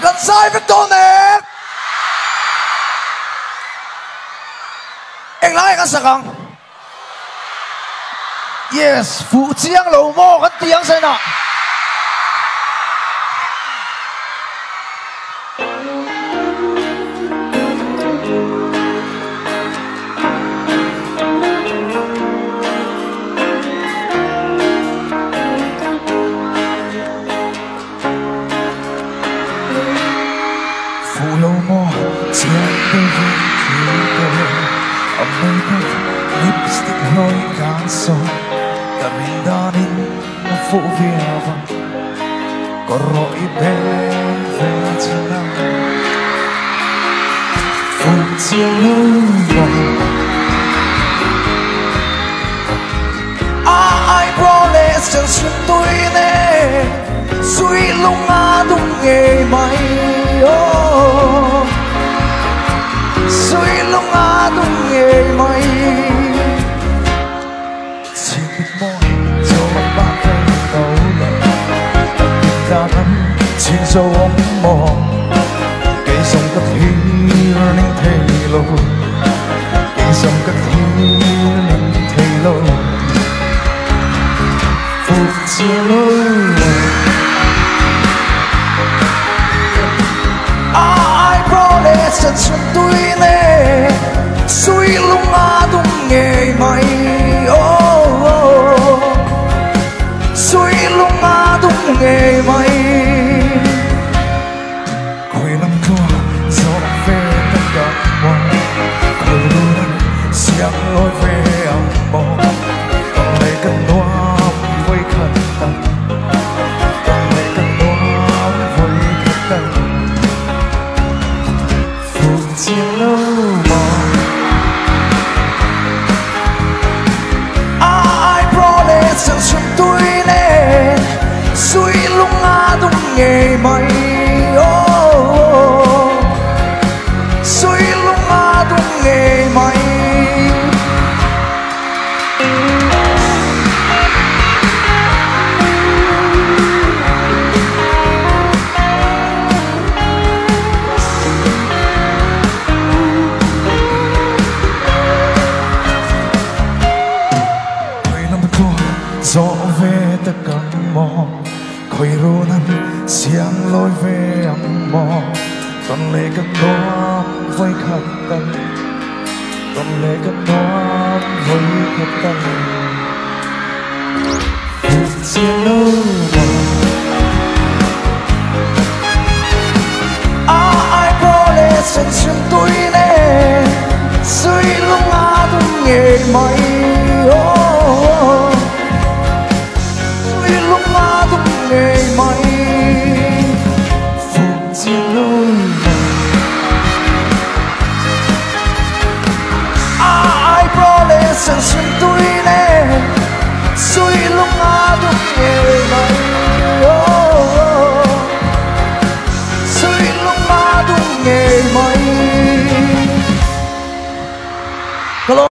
gần sai với con nè anh lại cái sao yes phụ chiang lầu mò cái tiếng xem nào phụ lầu mò chiang bên lipstick hơi gan sâu ta mình đã đến nó phụ việc có rỗi bé về trên nào phụ chiang lâu mò ai promise chẳng xuyên tôi nè suy lung đúng nghề mày suy lung đúng nghề mày chỉ biết môi cho bạn thấy đầu lần ta nắm trên dấu ống mòn cây sông cất hiu nên thề lâu cây sông cất hiu nên thề lâu phục chia lâu ai promise chân chân tôi nè suy lung đúng nghề mày suy lung đúng nghề mày khối năm thua gió về tất cả mọi khối luôn xiang lối về âm mộng còn lấy cơn noa với khẩn tâm còn lấy cơn noa với khẩn tâm phụ chiang lâu mòn ai promise rằng xuân tôi nè suy lung đúng nghề mày suy lung đúng nghề mày gió về tất cả mò khói rô nắng xiang lối về âm mò còn lệ cất nó với khát tâm còn lệ cất nó với khát tâm phút chia lâu ai promise chân chân tôi nè suy lung đúng nghề mày nghề mày phục chiang lâu ai promise rằng xuân tôi